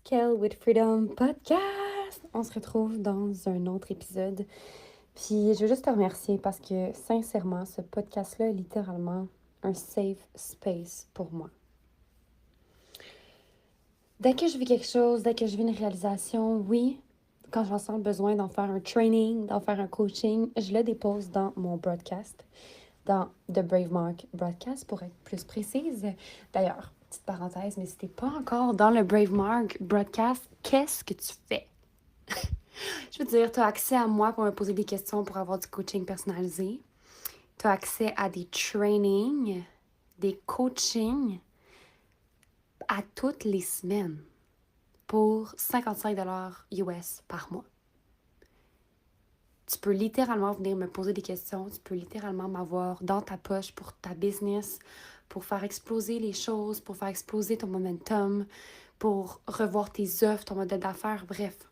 Kel with Freedom Podcast. On se retrouve dans un autre épisode. Puis je veux juste te remercier parce que sincèrement, ce podcast-là est littéralement un safe space pour moi. Dès que je vis quelque chose, dès que je vis une réalisation, oui, quand je ressens le besoin d'en faire un training, d'en faire un coaching, je le dépose dans mon broadcast, dans The Brave Mark Broadcast pour être plus précise. D'ailleurs, petite parenthèse, mais si t'es pas encore dans le Brave Mark Broadcast, qu'est-ce que tu fais? Je veux dire, tu as accès à moi pour me poser des questions pour avoir du coaching personnalisé. Tu as accès à des trainings, des coachings à toutes les semaines pour 55 US par mois. Tu peux littéralement venir me poser des questions, tu peux littéralement m'avoir dans ta poche pour ta business, pour faire exploser les choses, pour faire exploser ton momentum, pour revoir tes offres, ton modèle d'affaires, bref.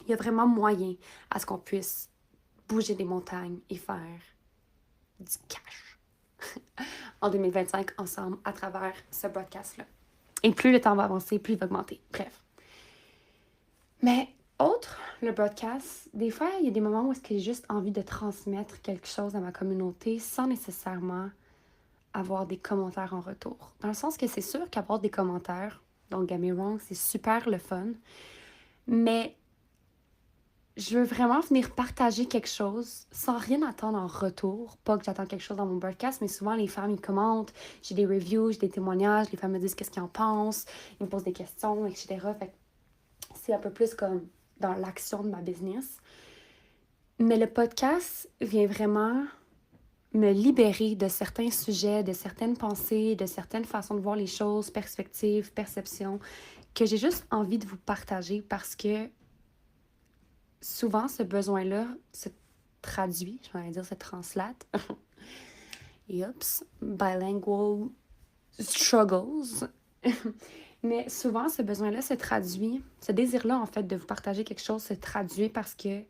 Il y a vraiment moyen à ce qu'on puisse bouger des montagnes et faire du cash en 2025 ensemble à travers ce podcast-là. Et plus le temps va avancer, plus il va augmenter. Bref. Mais autre, le broadcast, des fois, il y a des moments où est-ce que j'ai juste envie de transmettre quelque chose à ma communauté sans nécessairement avoir des commentaires en retour. Dans le sens que c'est sûr qu'avoir des commentaires, don't get me wrong, c'est super le fun, mais je veux vraiment venir partager quelque chose sans rien attendre en retour. Pas que j'attends quelque chose dans mon broadcast, mais souvent les femmes, ils commentent, j'ai des reviews, j'ai des témoignages, les femmes me disent qu'est-ce qu'ils en pensent, ils me posent des questions, etc. Fait que c'est un peu plus comme dans l'action de ma business. Mais le podcast vient vraiment me libérer de certains sujets, de certaines pensées, de certaines façons de voir les choses, perspectives, perceptions, que j'ai juste envie de vous partager parce que souvent, ce besoin-là se traduit, je vais dire se translate. Oups, bilingual struggles. Mais souvent, ce besoin-là se traduit, ce désir-là, en fait, de vous partager quelque chose se traduit parce que,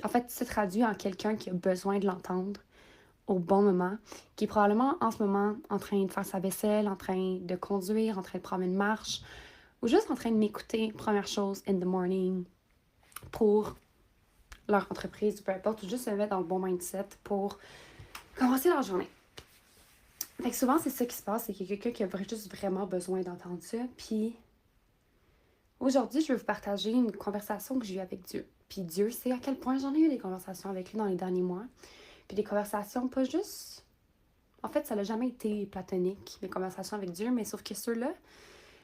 en fait, se traduit en quelqu'un qui a besoin de l'entendre au bon moment, qui est probablement en ce moment en train de faire sa vaisselle, en train de conduire, en train de prendre une marche, ou juste en train de m'écouter, première chose, in the morning, pour leur entreprise, peu importe, ou juste se mettre dans le bon mindset pour commencer leur journée. Fait que souvent, c'est ça qui se passe, c'est qu'il y a quelqu'un qui a juste vraiment besoin d'entendre ça. Puis aujourd'hui, je veux vous partager une conversation que j'ai eue avec Dieu. Puis Dieu sait à quel point j'en ai eu des conversations avec lui dans les derniers mois. Puis des conversations pas juste... En fait, ça n'a jamais été platonique, mes conversations avec Dieu, mais sauf que ceux-là,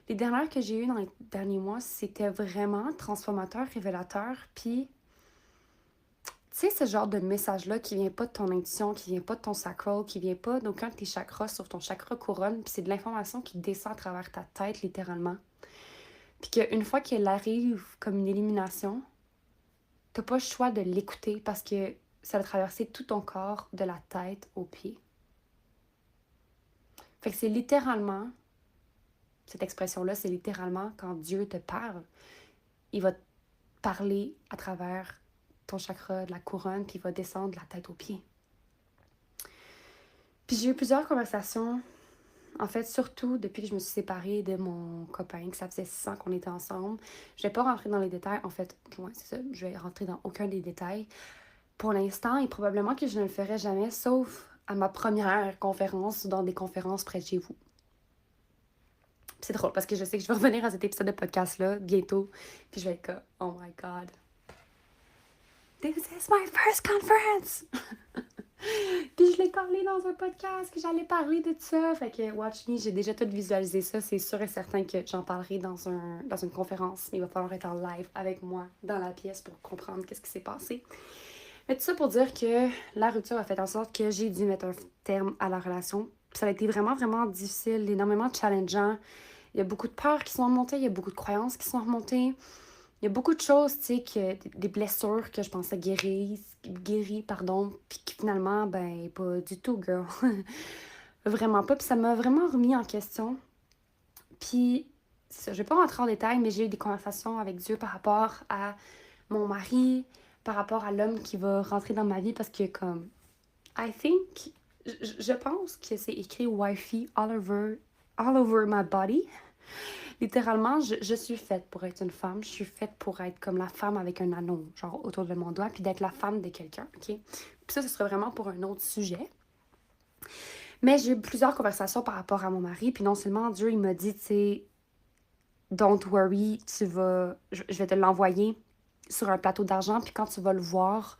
les dernières que j'ai eues dans les derniers mois, c'était vraiment transformateur, révélateur, puis tu sais, ce genre de message-là qui vient pas de ton intuition, qui vient pas de ton sacral, qui vient pas d'aucun de tes chakras, sauf ton chakra couronne, puis c'est de l'information qui descend à travers ta tête, littéralement. Puis qu'une fois qu'elle arrive comme une élimination, t'as pas le choix de l'écouter parce que ça va traverser tout ton corps, de la tête aux pieds. Fait que c'est littéralement, cette expression-là, c'est littéralement quand Dieu te parle, il va te parler à travers ton chakra de la couronne, puis il va descendre de la tête aux pieds. Puis j'ai eu plusieurs conversations, en fait, surtout depuis que je me suis séparée de mon copain, que ça faisait 6 ans qu'on était ensemble. Je vais pas rentrer dans les détails, en fait, ouais, c'est ça, je vais rentrer dans aucun des détails pour l'instant, et probablement que je ne le ferai jamais, sauf à ma première conférence ou dans des conférences près de chez vous. Puis c'est drôle, parce que je sais que je vais revenir à cet épisode de podcast-là bientôt, puis je vais être comme, oh my god, this is my first conference! Puis je l'ai parlé dans un podcast que j'allais parler de ça. Fait que watch me, j'ai déjà tout visualisé ça. C'est sûr et certain que j'en parlerai dans une conférence. Il va falloir être en live avec moi dans la pièce pour comprendre qu'est-ce qui s'est passé. Mais tout ça pour dire que la rupture a fait en sorte que j'ai dû mettre un terme à la relation. Puis ça a été vraiment, vraiment difficile, énormément challengeant. Il y a beaucoup de peurs qui sont remontées, il y a beaucoup de croyances qui sont remontées. Il y a beaucoup de choses, tu sais, des blessures que je pensais guéries, puis qui finalement, ben, pas du tout, girl. Vraiment pas. Puis ça m'a vraiment remis en question. Puis, je vais pas rentrer en détail, mais j'ai eu des conversations avec Dieu par rapport à mon mari, par rapport à l'homme qui va rentrer dans ma vie, parce que, comme, I think, je pense que c'est écrit wifey all over my body. Littéralement, je suis faite pour être une femme. Je suis faite pour être comme la femme avec un anneau, genre autour de mon doigt, puis d'être la femme de quelqu'un, OK? Puis ça, ce serait vraiment pour un autre sujet. Mais j'ai eu plusieurs conversations par rapport à mon mari, puis non seulement Dieu, il m'a dit, tu sais, don't worry, je vais te l'envoyer sur un plateau d'argent, puis quand tu vas le voir,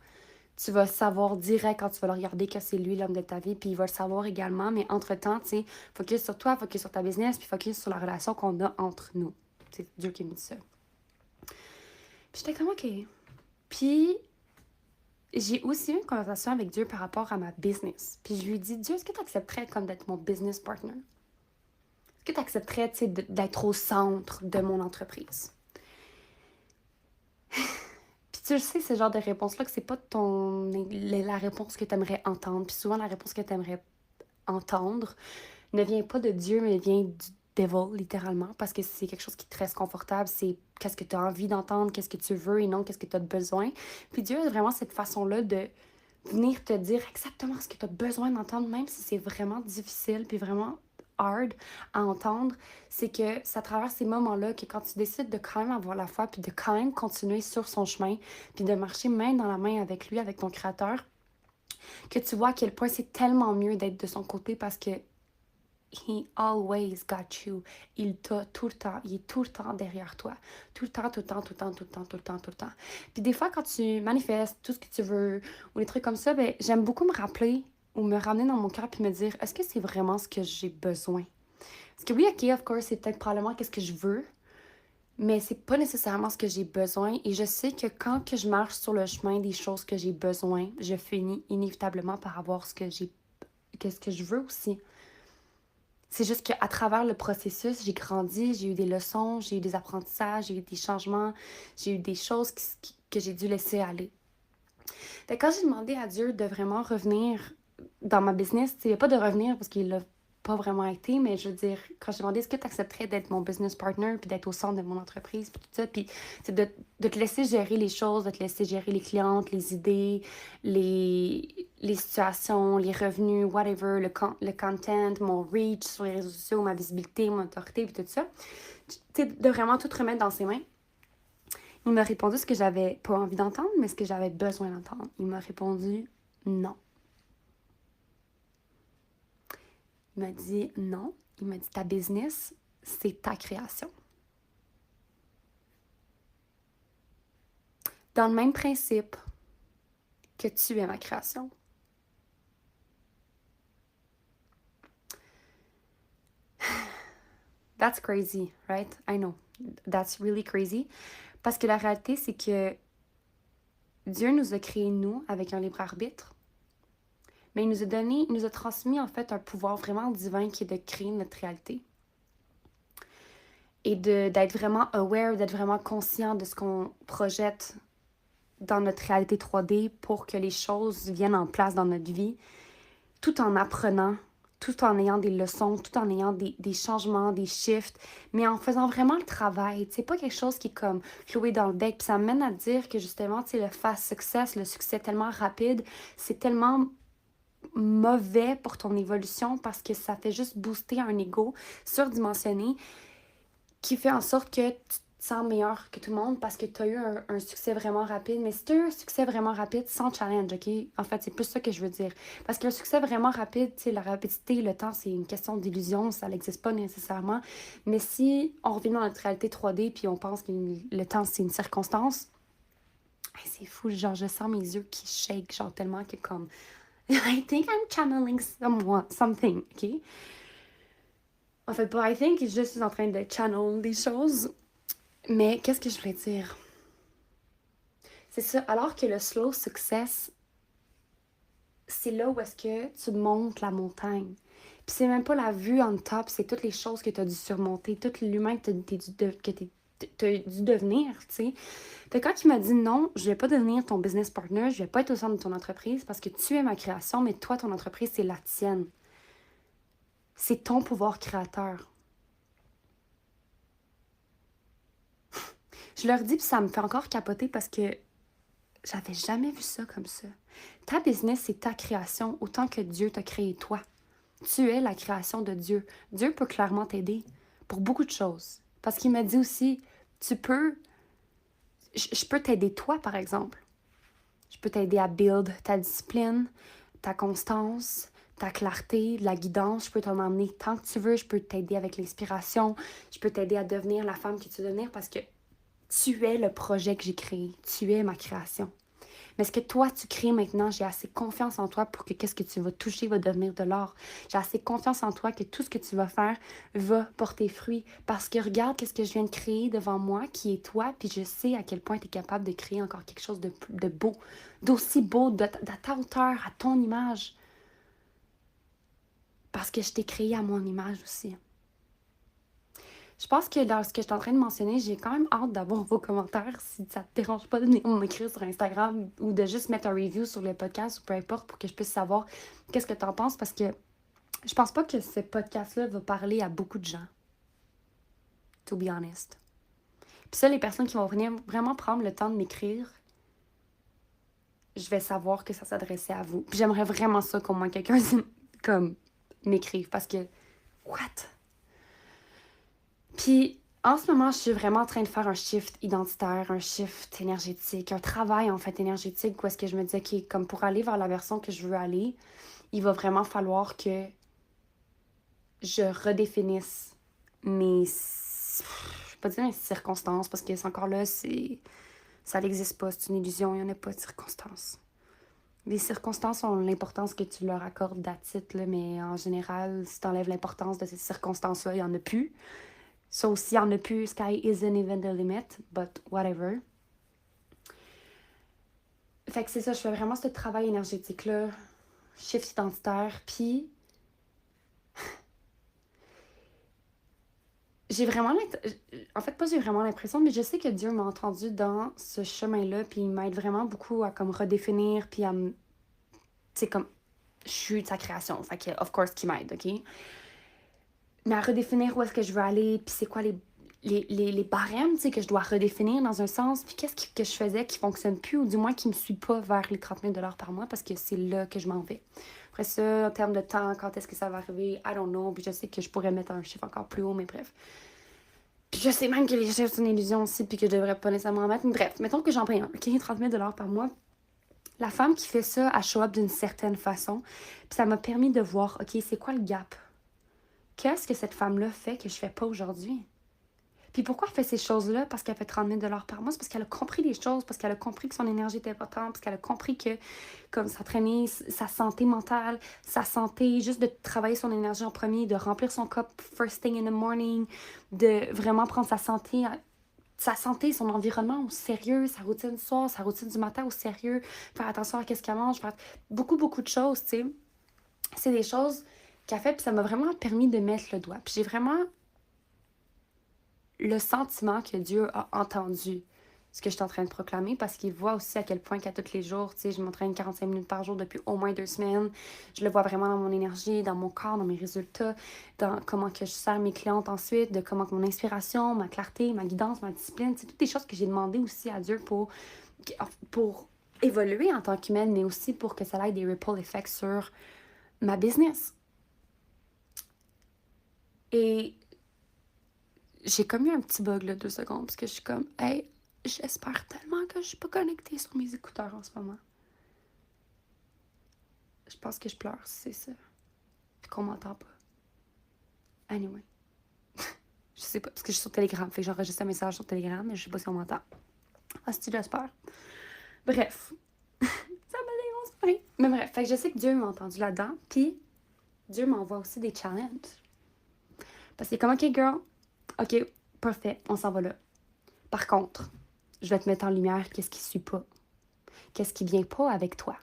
tu vas savoir direct quand tu vas le regarder que c'est lui l'homme de ta vie, puis il va le savoir également, mais entre-temps, tu sais, focus sur toi, focus sur ta business, puis focus sur la relation qu'on a entre nous. C'est Dieu qui me dit ça. Puis j'étais comme, OK. Puis j'ai aussi eu une conversation avec Dieu par rapport à ma business. Puis je lui ai dit, Dieu, est-ce que tu accepterais comme d'être mon business partner? Est-ce que tu accepterais, tu sais, d'être au centre de mon entreprise? Puis tu le sais, ce genre de réponse-là, que c'est pas la réponse que tu aimerais entendre. Puis souvent, la réponse que tu aimerais entendre ne vient pas de Dieu, mais vient du devil, littéralement, parce que c'est quelque chose qui te reste confortable. C'est qu'est-ce que tu as envie d'entendre, qu'est-ce que tu veux et non qu'est-ce que tu as besoin. Puis Dieu a vraiment cette façon-là de venir te dire exactement ce que tu as besoin d'entendre, même si c'est vraiment difficile puis vraiment hard à entendre. C'est que c'est à travers ces moments-là que quand tu décides de quand même avoir la foi puis de quand même continuer sur son chemin puis de marcher main dans la main avec lui, avec ton créateur, que tu vois à quel point c'est tellement mieux d'être de son côté parce que he always got you. Il t'a tout le temps. Il est tout le temps derrière toi. Tout le temps, tout le temps, tout le temps, tout le temps, tout le temps, tout le temps. Puis des fois, quand tu manifestes tout ce que tu veux ou des trucs comme ça, ben, j'aime beaucoup me rappeler ou me ramener dans mon cœur puis me dire, est-ce que c'est vraiment ce que j'ai besoin? Parce que oui, OK, of course, c'est peut-être probablement qu'est-ce que je veux, mais c'est pas nécessairement ce que j'ai besoin. Et je sais que quand que je marche sur le chemin des choses que j'ai besoin, je finis inévitablement par avoir ce que je veux aussi. C'est juste qu'à travers le processus, j'ai grandi, j'ai eu des leçons, j'ai eu des apprentissages, j'ai eu des changements, j'ai eu des choses que j'ai dû laisser aller. Fait que quand j'ai demandé à Dieu de vraiment revenir dans ma business, il n'y a pas de revenir parce qu'il l'a pas vraiment été, mais je veux dire, quand j'ai demandé est-ce que tu accepterais d'être mon business partner, puis d'être au centre de mon entreprise, puis tout ça, puis c'est de te laisser gérer les choses, de te laisser gérer les clientes, les idées, les situations, les revenus, whatever, le content, mon reach sur les réseaux sociaux, ma visibilité, mon autorité, puis tout ça. Tu sais, de vraiment tout remettre dans ses mains. Il m'a répondu ce que j'avais pas envie d'entendre, mais ce que j'avais besoin d'entendre. Il m'a répondu non. Il m'a dit non. Il m'a dit ta business, c'est ta création. Dans le même principe que tu es ma création. That's crazy, right? I know. That's really crazy. Parce que la réalité, c'est que Dieu nous a créés, nous, avec un libre arbitre. Mais il nous a transmis, en fait, un pouvoir vraiment divin qui est de créer notre réalité. Et d'être vraiment aware, d'être vraiment conscient de ce qu'on projette dans notre réalité 3D pour que les choses viennent en place dans notre vie, tout en apprenant, tout en ayant des leçons, tout en ayant des changements, des shifts, mais en faisant vraiment le travail. C'est pas quelque chose qui est comme cloué dans le bec. Puis ça mène à dire que justement, tu sais, le fast success, le succès tellement rapide, c'est tellement mauvais pour ton évolution parce que ça fait juste booster un ego surdimensionné qui fait en sorte que tu te sens meilleur que tout le monde parce que tu as eu un succès vraiment rapide. Mais si tu as eu un succès vraiment rapide sans challenge, OK? En fait, c'est plus ça que je veux dire. Parce qu'un succès vraiment rapide, tu sais, la rapidité, le temps, c'est une question d'illusion, ça n'existe pas nécessairement. Mais si on revient dans notre réalité 3D puis on pense que le temps, c'est une circonstance, c'est fou, genre, je sens mes yeux qui shake, genre, tellement que comme... I think I'm channeling something, OK? En fait, pas I think, je suis en train de channel des choses. Mais qu'est-ce que je voulais dire? C'est ça, alors que le slow success, c'est là où est-ce que tu montes la montagne. Puis c'est même pas la vue on top, c'est toutes les choses que tu as dû surmonter, tout l'humain que tu as dû devenir, tu sais. Fait que quand il m'a dit non, je vais pas devenir ton business partner, je vais pas être au centre de ton entreprise parce que tu es ma création, mais toi, ton entreprise, c'est la tienne. C'est ton pouvoir créateur. Je leur dis, puis ça me fait encore capoter parce que j'avais jamais vu ça comme ça. Ta business, c'est ta création autant que Dieu t'a créé toi. Tu es la création de Dieu. Dieu peut clairement t'aider pour beaucoup de choses. Parce qu'il m'a dit aussi, je peux t'aider toi, par exemple. Je peux t'aider à build ta discipline, ta constance, ta clarté, la guidance. Je peux t'en emmener tant que tu veux. Je peux t'aider avec l'inspiration. Je peux t'aider à devenir la femme que tu veux devenir parce que tu es le projet que j'ai créé. Tu es ma création. Mais ce que toi, tu crées maintenant, j'ai assez confiance en toi pour que qu'est-ce que tu vas toucher va devenir de l'or. J'ai assez confiance en toi que tout ce que tu vas faire va porter fruit. Parce que regarde qu'est-ce que je viens de créer devant moi, qui est toi, puis je sais à quel point tu es capable de créer encore quelque chose de beau, d'aussi beau, de ta hauteur, à ton image. Parce que je t'ai créé à mon image aussi. Je pense que dans ce que je suis en train de mentionner, j'ai quand même hâte d'avoir vos commentaires si ça te dérange pas de venir m'écrire sur Instagram ou de juste mettre un review sur le podcast ou peu importe pour que je puisse savoir qu'est-ce que tu en penses parce que je pense pas que ce podcast-là va parler à beaucoup de gens. To be honest. Puis ça, les personnes qui vont venir vraiment prendre le temps de m'écrire, je vais savoir que ça s'adressait à vous. Puis j'aimerais vraiment ça qu'au moins quelqu'un comme m'écrive parce que what? Puis, en ce moment, je suis vraiment en train de faire un shift identitaire, un shift énergétique, un travail, en fait, énergétique où est-ce que je me dis, OK, comme pour aller vers la version que je veux aller, il va vraiment falloir que je redéfinisse mes... Je vais pas dire mes circonstances, parce que c'est encore là, ça n'existe pas, c'est une illusion, il n'y en a pas de circonstances. Les circonstances ont l'importance que tu leur accordes d'attitude, mais en général, si tu enlèves l'importance de ces circonstances-là, il n'y en a plus. Ça aussi, il n'y en a plus. Sky isn't even the limit, but whatever. Fait que c'est ça, je fais vraiment ce travail énergétique-là, shift identitaire, puis j'ai vraiment en fait, pas j'ai vraiment l'impression, mais je sais que Dieu m'a entendu dans ce chemin-là, puis il m'aide vraiment beaucoup à comme redéfinir, puis à me... Tu sais, comme, je suis de sa création, fait que, of course, qu'il m'aide, OK? Mais à redéfinir où est-ce que je veux aller, puis c'est quoi les barèmes, tu sais, que je dois redéfinir dans un sens, puis qu'est-ce que je faisais qui fonctionne plus, ou du moins qui me suit pas vers les 30 000 $ par mois, parce que c'est là que je m'en vais. Après ça, en termes de temps, quand est-ce que ça va arriver, I don't know, puis je sais que je pourrais mettre un chiffre encore plus haut, mais bref. Puis je sais même que les chiffres sont une illusion aussi, puis que je devrais pas nécessairement en mettre, mais bref, mettons que j'en paye un, OK, 30 000 $ par mois. La femme qui fait ça, elle show up d'une certaine façon, puis ça m'a permis de voir, OK, c'est quoi le gap? Qu'est-ce que cette femme-là fait que je fais pas aujourd'hui? Puis pourquoi elle fait ces choses-là? Parce qu'elle fait 30 000 $ par mois. C'est parce qu'elle a compris les choses, parce qu'elle a compris que son énergie est importante, parce qu'elle a compris que, comme s'entraîner, sa santé mentale, sa santé, juste de travailler son énergie en premier, de remplir son cup first thing in the morning, de vraiment prendre sa santé, son environnement au sérieux, sa routine du soir, sa routine du matin au sérieux, faire attention à ce qu'elle mange, faire beaucoup, beaucoup de choses, tu sais. C'est des choses qu'elle fait, puis ça m'a vraiment permis de mettre le doigt. Puis j'ai vraiment le sentiment que Dieu a entendu ce que je suis en train de proclamer parce qu'il voit aussi à quel point qu'à tous les jours, tu sais, je m'entraîne 45 minutes par jour depuis au moins 2 semaines. Je le vois vraiment dans mon énergie, dans mon corps, dans mes résultats, dans comment que je sers mes clientes ensuite, de comment que mon inspiration, ma clarté, ma guidance, ma discipline, c'est toutes des choses que j'ai demandé aussi à Dieu pour évoluer en tant qu'humaine, mais aussi pour que ça ait des ripple effects sur ma business. Et j'ai comme eu un petit bug là, 2 secondes, parce que je suis comme, hey, j'espère tellement que je suis pas connectée sur mes écouteurs en ce moment. Je pense que je pleure, si c'est ça. Puis qu'on m'entend pas. Anyway. Je sais pas, parce que je suis sur Telegram. Fait que j'enregistre un message sur Telegram, mais je sais pas si on m'entend. Ah, si j'espère. Bref. Ça m'a démontré. Mais bref, fait que je sais que Dieu m'a entendu là-dedans. Puis Dieu m'envoie aussi des challenges. Parce que comme, OK, girl. OK, parfait, on s'en va là. Par contre, je vais te mettre en lumière qu'est-ce qui suit pas. Qu'est-ce qui vient pas avec toi.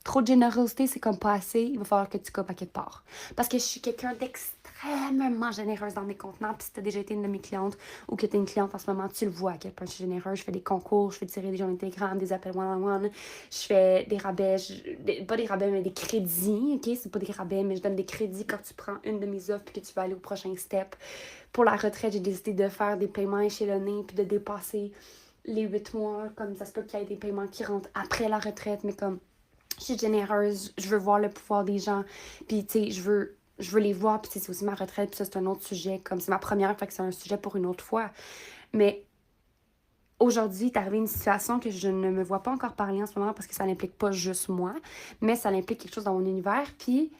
Trop de générosité, c'est comme pas assez. Il va falloir que tu coupes à quelque part. Parce que je suis quelqu'un d'extrêmement généreuse dans mes contenants. Puis si tu as déjà été une de mes clientes ou que tu es une cliente en ce moment, tu le vois à quel point je suis généreuse. Je fais des concours, je fais tirer des journées Telegram, des appels one-on-one. Je fais des rabais, pas des rabais, mais des crédits. OK? C'est pas des rabais, mais je donne des crédits quand tu prends une de mes offres puis que tu vas aller au prochain step. Pour la retraite, j'ai décidé de faire des paiements échelonnés puis de dépasser les 8 mois. Comme ça se peut qu'il y ait des paiements qui rentrent après la retraite, mais comme je suis généreuse, je veux voir le pouvoir des gens. Puis, tu sais, je veux Je veux les voir, puis c'est aussi ma retraite, puis ça, c'est un autre sujet. Comme c'est ma première, fait que c'est un sujet pour une autre fois. Mais aujourd'hui, il est arrivé une situation que je ne me vois pas encore parler en ce moment parce que ça n'implique pas juste moi, mais ça implique quelque chose dans mon univers. Puis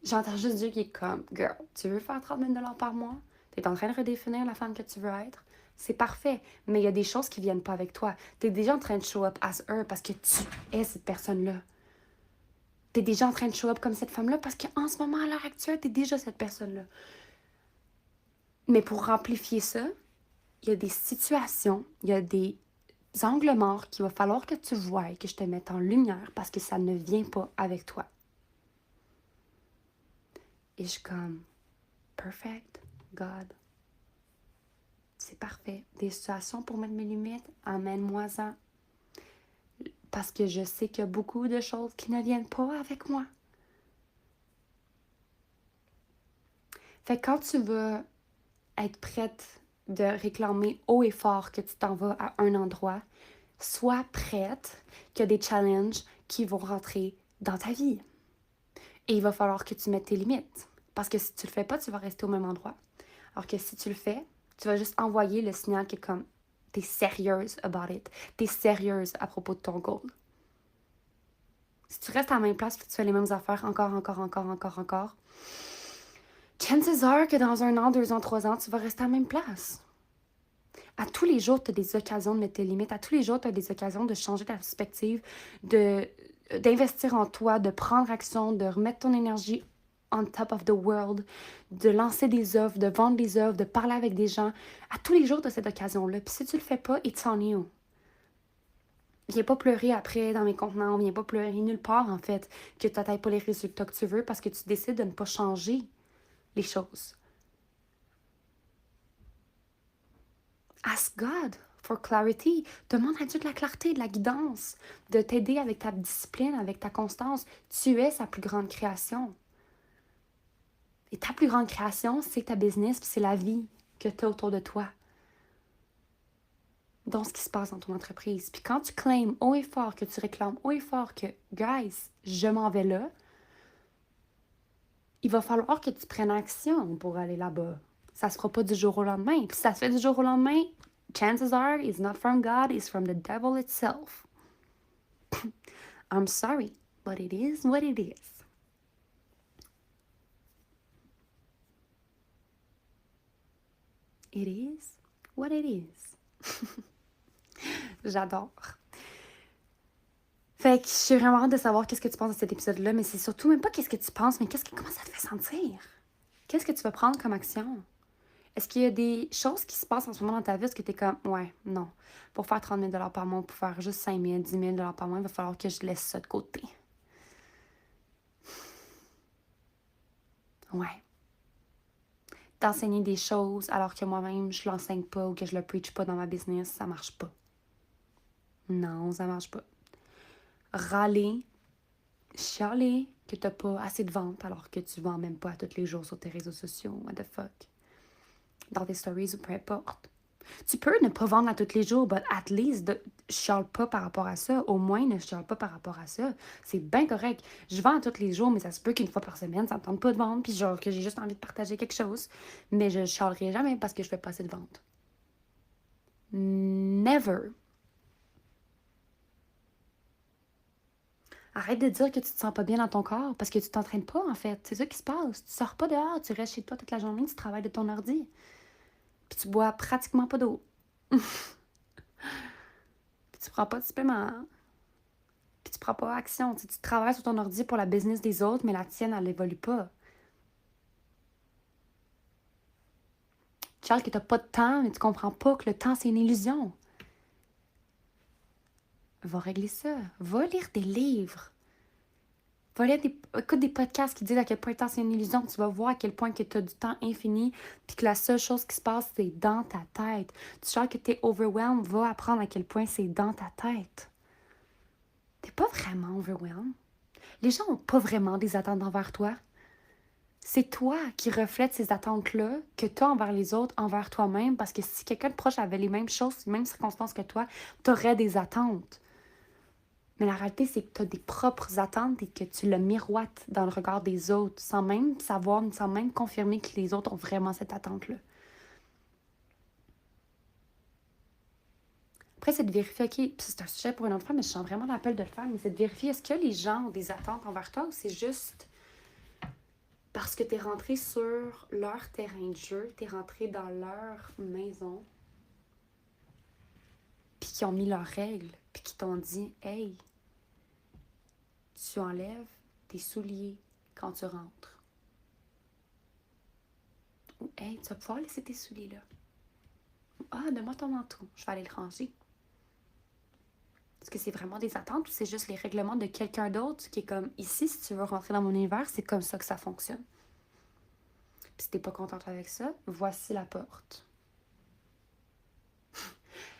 j'entends juste Dieu qui est comme, girl, tu veux faire 30 000 par mois? Tu es en train de redéfinir la femme que tu veux être? C'est parfait, mais il y a des choses qui viennent pas avec toi. Tu es déjà en train de show up as her parce que tu es cette personne-là. Tu es déjà en train de show up comme cette femme-là parce qu'en ce moment, à l'heure actuelle, tu es déjà cette personne-là. Mais pour amplifier ça, il y a des situations, il y a des angles morts qu'il va falloir que tu voies et que je te mette en lumière parce que ça ne vient pas avec toi. Et je suis comme, perfect, God. C'est parfait. Des situations pour mettre mes limites, emmène-moi-en. Parce que je sais qu'il y a beaucoup de choses qui ne viennent pas avec moi. Fait que quand tu vas être prête de réclamer haut et fort que tu t'en vas à un endroit, sois prête qu'il y a des challenges qui vont rentrer dans ta vie. Et il va falloir que tu mettes tes limites. Parce que si tu le fais pas, tu vas rester au même endroit. Alors que si tu le fais, tu vas juste envoyer le signal qui est comme t'es sérieuse about it. T'es sérieuse à propos de ton goal. Si tu restes à la même place et que tu fais les mêmes affaires encore, chances are que dans 1 an, 2 ans, 3 ans, tu vas rester à la même place. À tous les jours, tu as des occasions de mettre tes limites. À tous les jours, tu as des occasions de changer ta perspective, d'investir en toi, de prendre action, de remettre ton énergie on top of the world, de lancer des offres, de vendre des offres, de parler avec des gens. À tous les jours, tu as cette occasion-là. Puis si tu le fais pas, it's on you. Viens pas pleurer après dans mes contenants, viens pas pleurer nulle part, en fait, que tu n'atteins pas les résultats que tu veux parce que tu décides de ne pas changer les choses. Ask God for clarity. Demande à Dieu de la clarté, de la guidance, de t'aider avec ta discipline, avec ta constance. Tu es sa plus grande création. Et ta plus grande création, c'est ta business, puis c'est la vie que tu as autour de toi. Donc, ce qui se passe dans ton entreprise. Puis quand tu claims haut et fort, que tu réclames haut et fort que, guys, je m'en vais là, il va falloir que tu prennes action pour aller là-bas. Ça se fera pas du jour au lendemain. Puis si ça se fait du jour au lendemain, chances are it's not from God, it's from the devil itself. I'm sorry, but it is what it is. It is what it is. J'adore. Fait que je suis vraiment hâte de savoir qu'est-ce que tu penses de cet épisode-là, mais c'est surtout même pas qu'est-ce que tu penses, mais comment ça te fait sentir? Qu'est-ce que tu vas prendre comme action? Est-ce qu'il y a des choses qui se passent en ce moment dans ta vie où tu es comme, ouais, non, pour faire 30 000 par mois, pour faire juste 5 000, 10 000 par mois, il va falloir que je laisse ça de côté. Ouais. D'enseigner des choses alors que moi-même, je l'enseigne pas ou que je le preach pas dans ma business, ça marche pas. Non, ça marche pas. Râler, chialer que t'as pas assez de ventes alors que tu vends même pas tous les jours sur tes réseaux sociaux, what the fuck. Dans tes stories ou peu importe. Tu peux ne pas vendre à tous les jours, but at least, chiale pas par rapport à ça. Au moins, ne chiale pas par rapport à ça. C'est bien correct. Je vends à tous les jours, mais ça se peut qu'une fois par semaine, ça me tente pas de vendre, puis genre que j'ai juste envie de partager quelque chose. Mais je chialerai jamais parce que je fais pas assez de ventes. Never. Arrête de dire que tu te sens pas bien dans ton corps parce que tu t'entraînes pas, en fait. C'est ça qui se passe. Tu sors pas dehors, tu restes chez toi toute la journée, tu travailles de ton ordi. Puis tu bois pratiquement pas d'eau. Puis tu prends pas de suppléments. Puis tu prends pas action. Tu travailles sur ton ordi pour la business des autres, mais la tienne, elle évolue pas. Tu sais que t'as pas de temps, mais tu comprends pas que le temps, c'est une illusion. Va régler ça. Va lire des livres. Va lire écoute des podcasts qui disent à quel point le temps, c'est une illusion. Tu vas voir à quel point que tu as du temps infini puis que la seule chose qui se passe, c'est dans ta tête. Tu sens que tu es overwhelmed, va apprendre à quel point c'est dans ta tête. T'es pas vraiment overwhelmed. Les gens n'ont pas vraiment des attentes envers toi. C'est toi qui reflètes ces attentes-là que tu as envers les autres, envers toi-même, parce que si quelqu'un de proche avait les mêmes choses, les mêmes circonstances que toi, tu aurais des attentes. Mais la réalité, c'est que tu as des propres attentes et que tu le miroites dans le regard des autres sans même savoir, sans même confirmer que les autres ont vraiment cette attente-là. Après, c'est de vérifier, OK, puis c'est un sujet pour une autre fois, mais je sens vraiment l'appel de le faire, mais c'est de vérifier, est-ce que les gens ont des attentes envers toi ou c'est juste parce que tu es rentré sur leur terrain de jeu, tu es rentré dans leur maison, puis qu'ils ont mis leurs règles, puis qu'ils t'ont dit, hey, tu enlèves tes souliers quand tu rentres. Ou hey, tu vas pouvoir laisser tes souliers là. Ah, donne-moi ton manteau, je vais aller le ranger. Est-ce que c'est vraiment des attentes ou c'est juste les règlements de quelqu'un d'autre qui est comme ici, si tu veux rentrer dans mon univers, c'est comme ça que ça fonctionne. Puis si t'es pas contente avec ça, voici la porte.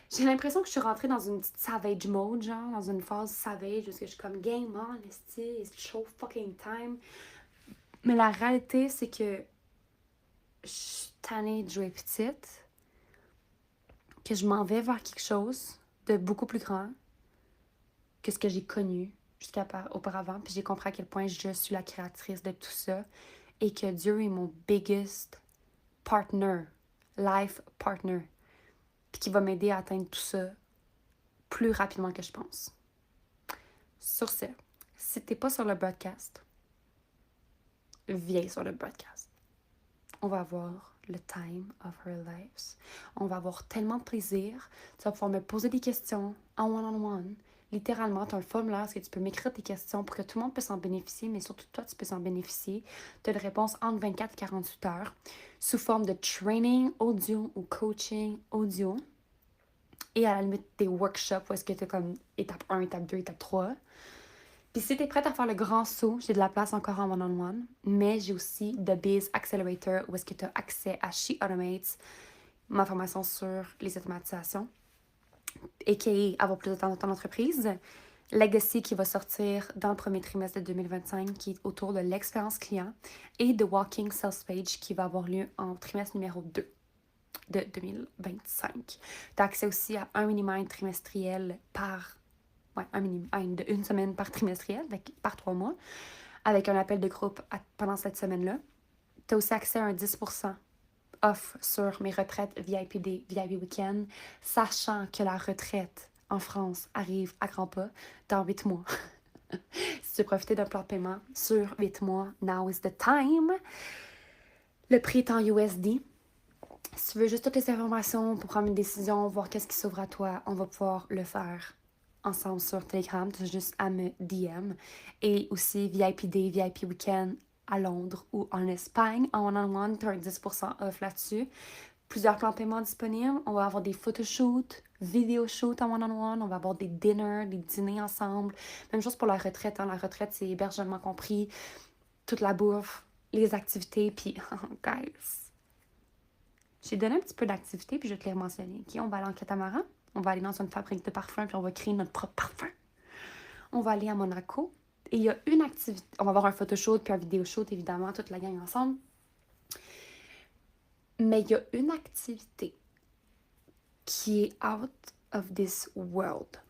J'ai l'impression que je suis rentrée dans une petite savage mode, genre, dans une phase savage, où je suis comme game on, it's show fucking time. Mais la réalité, c'est que je suis tannée de jouer petite, que je m'en vais vers quelque chose de beaucoup plus grand que ce que j'ai connu jusqu'à auparavant. Puis j'ai compris à quel point je suis la créatrice de tout ça et que Dieu est mon biggest partner, life partner, puis qui va m'aider à atteindre tout ça plus rapidement que je pense. Sur ce, si t'es pas sur le broadcast, viens sur le broadcast. On va avoir le time of our lives. On va avoir tellement de plaisir. Tu vas pouvoir me poser des questions en one-on-one. Littéralement, tu as un formulaire parce que tu peux m'écrire tes questions pour que tout le monde puisse en bénéficier, mais surtout toi, tu peux en bénéficier. Tu as une réponse entre 24 et 48 heures sous forme de training audio ou coaching audio. Et à la limite, des workshops où est-ce que tu as comme étape 1, étape 2, étape 3. Puis si tu es prête à faire le grand saut, j'ai de la place encore en one-on-one, mais j'ai aussi The Biz Accelerator où est-ce que tu as accès à She Automates, ma formation sur les automatisations, a.k.a. avoir plus de temps dans ton entreprise. Legacy qui va sortir dans le premier trimestre de 2025 qui est autour de l'expérience client et The Walking Sales Page qui va avoir lieu en trimestre numéro 2 de 2025. Tu as accès aussi à un mini-mind trimestriel de une semaine par trimestriel, par 3 mois, avec un appel de groupe pendant cette semaine-là. Tu as aussi accès à un 10% off sur mes retraites VIP Day, VIP Weekend, sachant que la retraite en France arrive à grands pas dans 8 mois. Si tu veux profiter d'un plan de paiement sur 8 mois, now is the time. Le prix est en USD. Si tu veux juste toutes les informations pour prendre une décision, voir qu'est-ce qui s'ouvre à toi, on va pouvoir le faire ensemble sur Telegram. Tu as juste à me DM. Et aussi VIP Day, VIP Weekend à Londres ou en Espagne. En one-on-one, tu as un 10% off là-dessus. Plusieurs plans de paiement disponibles. On va avoir des photoshoots, vidéo-shoots en one-on-one. On va avoir des dinners, des dîners ensemble. Même chose pour la retraite. La retraite, c'est hébergement compris. Toute la bouffe, les activités. Puis, guys, j'ai donné un petit peu d'activité, puis je vais te les mentionner. Okay? On va aller en catamaran. On va aller dans une fabrique de parfums, puis on va créer notre propre parfum. On va aller à Monaco. Et il y a une activité. On va avoir un photoshoot, puis un vidéoshoot, évidemment, toute la gang ensemble. Mais il y a une activité qui est out of this world.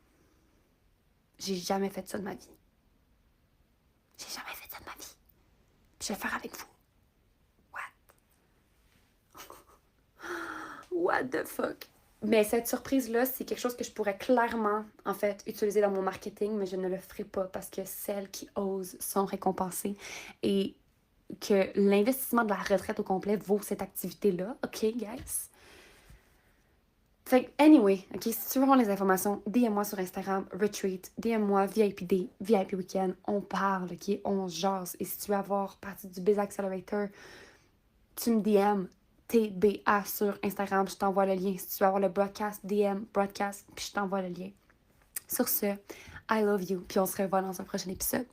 J'ai jamais fait ça de ma vie. J'ai jamais fait ça de ma vie. Puis je vais le faire avec vous. What the fuck? Mais cette surprise-là, c'est quelque chose que je pourrais clairement, en fait, utiliser dans mon marketing, mais je ne le ferai pas parce que celles qui osent sont récompensées et que l'investissement de la retraite au complet vaut cette activité-là. OK, guys? Fait que, anyway, OK, si tu veux avoir les informations, DM-moi sur Instagram, Retreat, DM-moi VIP Day, VIP Weekend, on parle, OK? On jase. Et si tu veux avoir partie du Biz Accelerator, tu me DM TBA sur Instagram, je t'envoie le lien. Si tu veux avoir le broadcast, DM, broadcast, puis je t'envoie le lien. Sur ce, I love you, puis on se revoit dans un prochain épisode.